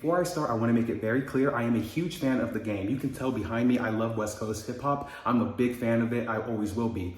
Before I start, I want to make it very clear, I am a huge fan of the game. You can tell behind me, I love West Coast hip hop. I'm a big fan of it. I always will be.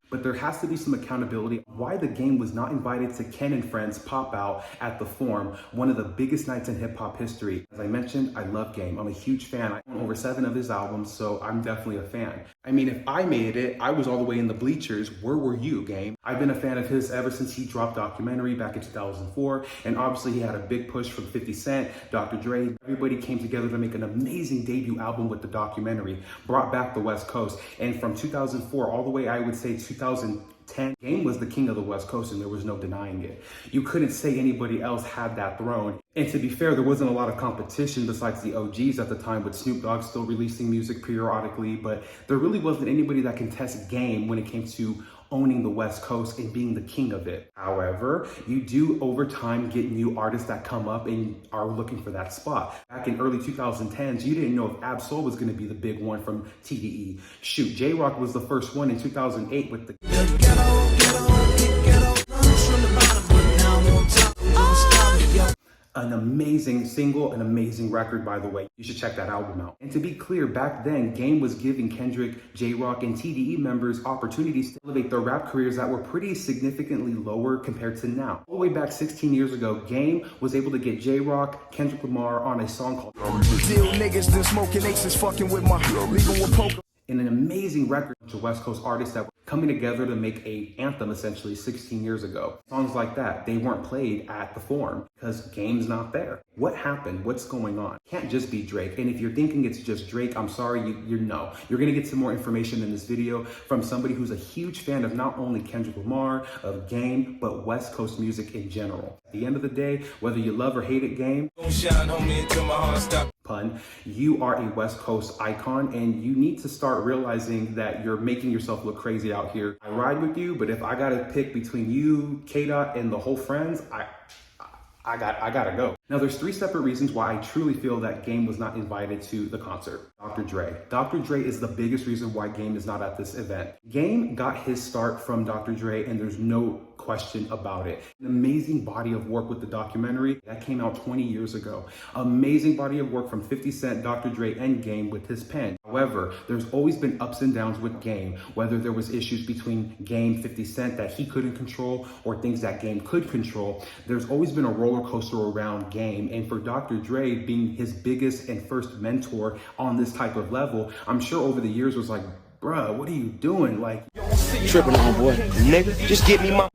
But there has to be some accountability why the game was not invited to Ken and Friends Pop Out at the Fourm, one of the biggest nights in hip hop history. As I mentioned, I love Game. I'm a huge fan. I own over 7 of his albums, so I'm definitely a fan. I mean, if I made it, I was all the way in the bleachers. Where were you, Game? I've been a fan of his ever since he dropped Documentary back in 2004, and obviously he had a big push from 50 Cent, Dr. Dre. Everybody came together to make an amazing debut album with the Documentary, brought back the West Coast, and from 2004 all the way, I would say 2010, Game was the king of the West Coast, and there was no denying it. You couldn't say anybody else had that throne. And to be fair, there wasn't a lot of competition besides the OGs at the time, with Snoop Dogg still releasing music periodically, but there really wasn't anybody that can test Game when it came to owning the West Coast and being the king of it. However, you do over time get new artists that come up and are looking for that spot. Back in early 2010s, you didn't know if Ab-Soul was going to be the big one from TDE. Shoot, J-Rock was the first one in 2008 with the an amazing single, an amazing record, by the way. You should check that album out. And to be clear, back then, Game was giving Kendrick, J-Rock, and TDE members opportunities to elevate their rap careers that were pretty significantly lower compared to now. All the way back 16 years ago, Game was able to get J-Rock, Kendrick Lamar on a song called Deal niggas, then smoking aces, fucking with my leaving with poker. In an amazing record to West Coast artists that were coming together to make a anthem essentially 16 years ago. Songs like that, they weren't played at the Fourm because Game's not there. What happened? What's going on? Can't just be Drake. And if you're thinking it's just Drake, I'm sorry, you know. You're gonna get some more information in this video from somebody who's a huge fan of not only Kendrick Lamar, of Game, but West Coast music in general. At the end of the day, whether you love or hate it, Game, Don't shine, homie, until my heart stop. Pun, you are a West Coast icon, and you need to start realizing that you're making yourself look crazy out here. I ride with you, but if I gotta pick between you, K-Dot, and the whole Friends, I gotta go. Now, there's 3 separate reasons why I truly feel that Game was not invited to the concert. Dr. Dre. Dr. Dre is the biggest reason why Game is not at this event. Game got his start from Dr. Dre, and there's no question about it. An amazing body of work with the Documentary that came out 20 years ago. Amazing body of work from 50 Cent, Dr. Dre, and Game with his pen. However, there's always been ups and downs with Game, whether there was issues between Game, 50 Cent that he couldn't control, or things that Game could control. There's always been a roller coaster around Game, and for Dr. Dre being his biggest and first mentor on this type of level, I'm sure over the years was like, bruh, what are you doing? Like, Tripping on, boy. Nigga, just get me my...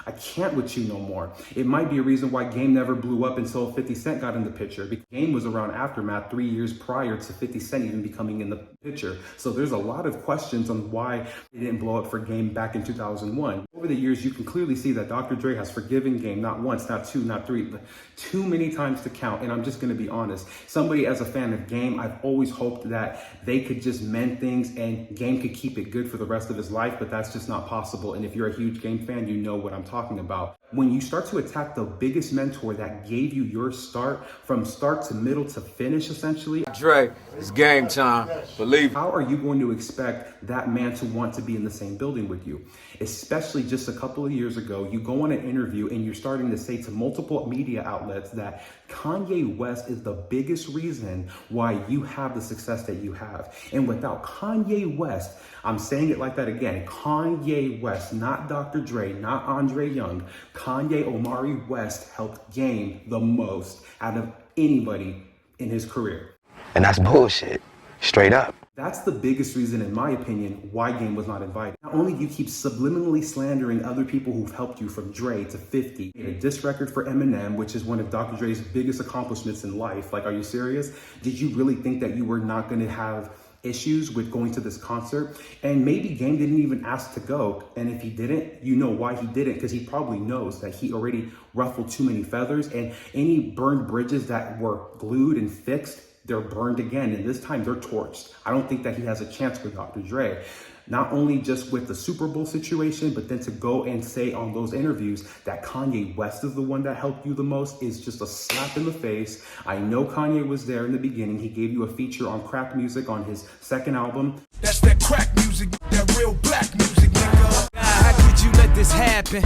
I can't with you no more. It might be a reason why Game never blew up until 50 Cent got in the picture, because Game was around Aftermath 3 years prior to 50 Cent even becoming in the picture. So there's a lot of questions on why it didn't blow up for Game back in 2001. Over the years, you can clearly see that Dr. Dre has forgiven Game not once, not 2, not 3, but too many times to count. And I'm just gonna be honest. Somebody as a fan of Game, I've always hoped that they could just mend things and Game could keep it good for the rest of his life, but that's just not possible. And if you're a huge Game fan, you know what I'm talking about. When you start to attack the biggest mentor that gave you your start, from start to middle to finish, essentially, Dre, it's game time. Believe it. how are you going to expect that man to want to be in the same building with you? Especially just a couple of years ago, you go on an interview and you're starting to say to multiple media outlets that Kanye West is the biggest reason why you have the success that you have. And without Kanye West, I'm saying it like that again, Kanye West, not Dr. Dre, not Andre Young, Kanye Omari West helped Game the most out of anybody in his career. And that's bullshit, straight up. That's the biggest reason, in my opinion, why Game was not invited. Not only do you keep subliminally slandering other people who've helped you, from Dre to 50, made a diss record for Eminem, which is one of Dr. Dre's biggest accomplishments in life. Like, are you serious? Did you really think that you were not going to have issues with going to this concert? And maybe Game didn't even ask to go. And if he didn't, you know why he didn't, because he probably knows that he already ruffled too many feathers, and any burned bridges that were glued and fixed, they're burned again, and this time they're torched. I don't think that he has a chance with Dr. Dre. Not only just with the Super Bowl situation, but then to go and say on those interviews that Kanye West is the one that helped you the most is just a slap in the face. I know Kanye was there in the beginning. He gave you a feature on crack music on his second album. That's that crack music, that real black music, nigga. How could you let this happen.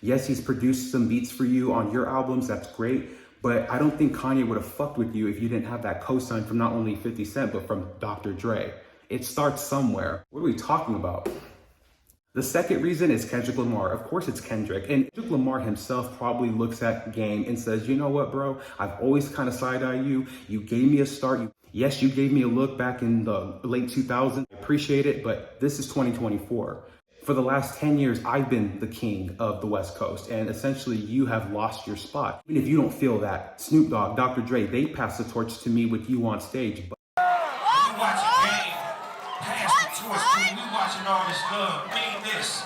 Yes, he's produced some beats for you on your albums, that's great, but I don't think Kanye would have fucked with you if you didn't have that cosign from not only 50 Cent, but from Dr. Dre. It starts somewhere. What are we talking about? The second reason is Kendrick Lamar. Of course it's Kendrick. And Kendrick Lamar himself probably looks at Game and says, you know what, bro? I've always kind of side-eyed you. You gave me a start. Yes, you gave me a look back in the late 2000s. I appreciate it, but this is 2024. For the last 10 years, I've been the king of the West Coast, and essentially you have lost your spot. Even if you don't feel that, Snoop Dogg, Dr. Dre, they passed the torch to me with you on stage. But we watching Game pass the torch to me. We watching all this love. Mean this.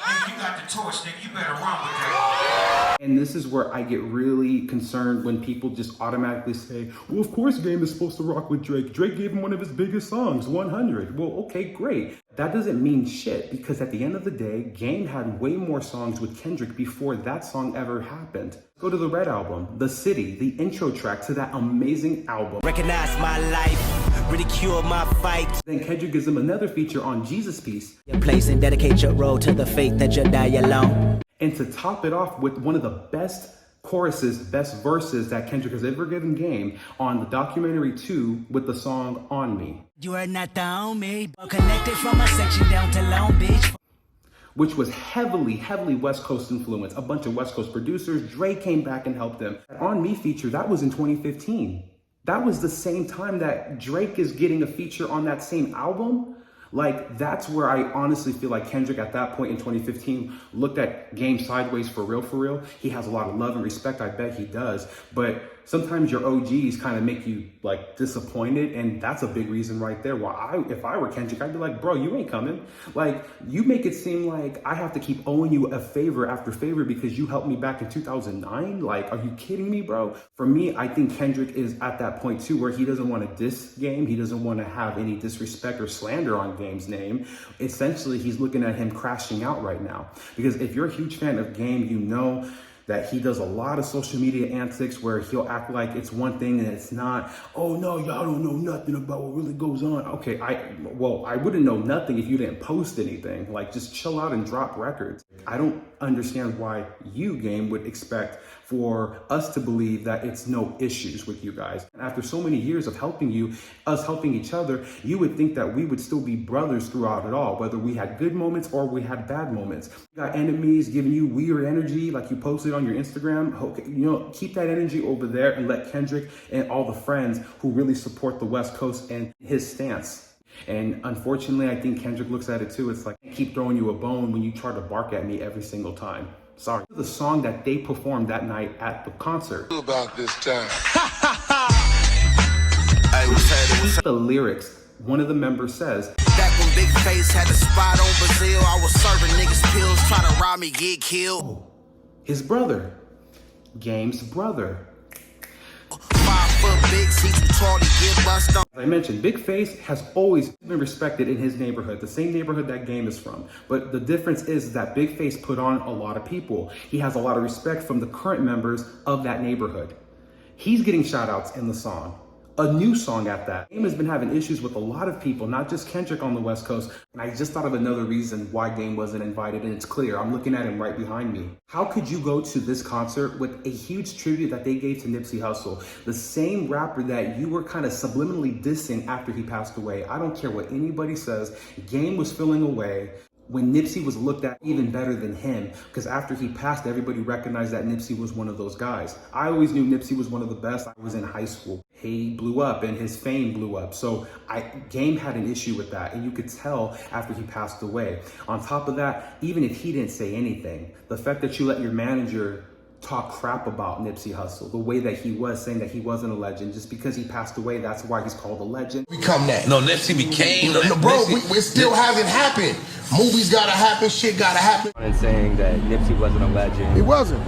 Nigga, you got the torch, nigga. You better run with that. And this is where I get really concerned when people just automatically say, well, of course Game is supposed to rock with Drake. Drake gave him one of his biggest songs, 100. Well, okay, great. That doesn't mean shit, because at the end of the day, Game had way more songs with Kendrick before that song ever happened. Go to the Red album, The City, the intro track to that amazing album. Recognize my life, ridicule my fight. Then Kendrick gives him another feature on Jesus Piece. Your place and dedicate your role to the faith that you die alone. And to top it off with one of the best choruses, best verses that Kendrick has ever given Game on the documentary 2 with the song On Me. You are not the only, connected from a section down to Long Beach. Which was heavily West Coast influence. A bunch of West Coast producers. Dre came back and helped them. That On Me feature, that was in 2015. That was the same time that Drake is getting a feature on that same album. Like, that's where I honestly feel like Kendrick at that point in 2015 looked at Game sideways for real. He has a lot of love and respect, I bet he does. But sometimes your OGs kind of make you like disappointed, and that's a big reason right there why if I were Kendrick, I'd be like, bro, you ain't coming. Like, you make it seem like I have to keep owing you a favor after favor because you helped me back in 2009. Like, are you kidding me, bro? For me, I think Kendrick is at that point too where he doesn't want to diss Game. He doesn't want to have any disrespect or slander on Game's name. Essentially, he's looking at him crashing out right now. Because if you're a huge fan of Game, you know that he does a lot of social media antics where he'll act like it's one thing and it's not. Oh no, y'all don't know nothing about what really goes on. Okay, I wouldn't know nothing if you didn't post anything. Like, just chill out and drop records. I don't understand why you, Game, would expect for us to believe that it's no issues with you guys. After so many years of helping you, us helping each other, you would think that we would still be brothers throughout it all, whether we had good moments or we had bad moments. You got enemies giving you weird energy like you posted on your Instagram. Okay, you know, keep that energy over there and let Kendrick and all the friends who really support the West Coast and his stance. And unfortunately, I think Kendrick looks at it too. It's like, I keep throwing you a bone when you try to bark at me every single time. Sorry. The song that they performed that night at the concert. About this time. The lyrics, one of the members says, Back when Big Face had a spot on Brazil, I was serving niggas pills, try to rob me, get killed. oh, his brother, Game's brother. 5 foot big, see too tall to get bust on. As I mentioned, Big Face has always been respected in his neighborhood, the same neighborhood that Game is from. But the difference is that Big Face put on a lot of people. He has a lot of respect from the current members of that neighborhood. He's getting shout outs in the song. A new song at that. Game has been having issues with a lot of people, not just Kendrick on the West Coast. And I just thought of another reason why Game wasn't invited, and it's clear. I'm looking at him right behind me. How could you go to this concert with a huge tribute that they gave to Nipsey Hussle, the same rapper that you were kind of subliminally dissing after he passed away? I don't care what anybody says. Game was feeling away when Nipsey was looked at even better than him, because after he passed, everybody recognized that Nipsey was one of those guys. I always knew Nipsey was one of the best. I was in high school. He blew up and his fame blew up. So Game had an issue with that, and you could tell after he passed away. On top of that, even if he didn't say anything, the fact that you let your manager talk crap about Nipsey Hussle, the way that he was, saying that he wasn't a legend, just because he passed away, that's why he's called a legend. Become that. No, Nipsey became. No, bro, it still hasn't happened. Movies gotta happen, shit gotta happen. And saying that Nipsey wasn't a legend. He wasn't.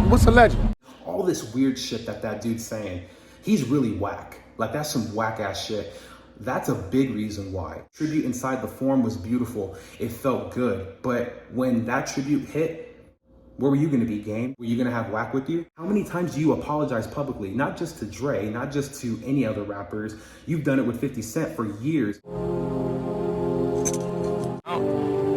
What's a legend? All this weird shit that dude's saying, he's really whack. Like, that's some whack ass shit. That's a big reason why. Tribute inside the Fourm was beautiful. It felt good. But when that tribute hit, where were you gonna be, Game? Were you gonna have whack with you? How many times do you apologize publicly? Not just to Dre, not just to any other rappers. You've done it with 50 Cent for years.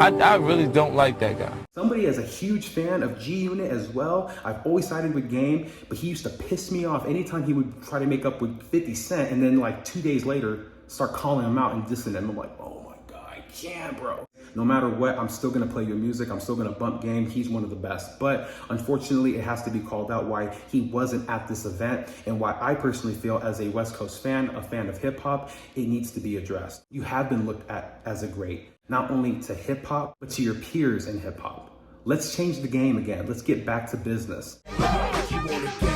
I really don't like that guy. Somebody as a huge fan of G Unit as well, I've always sided with Game, but he used to piss me off anytime he would try to make up with 50 Cent and then like 2 days later start calling him out and dissing him. I'm like, oh my God, I can't, bro. No matter what, I'm still gonna play your music. I'm still gonna bump Game. He's one of the best. But unfortunately, it has to be called out why he wasn't at this event and why I personally feel as a West Coast fan, a fan of hip hop, it needs to be addressed. You have been looked at as a great, not only to hip hop, but to your peers in hip hop. Let's change the game again. Let's get back to business. You wanna get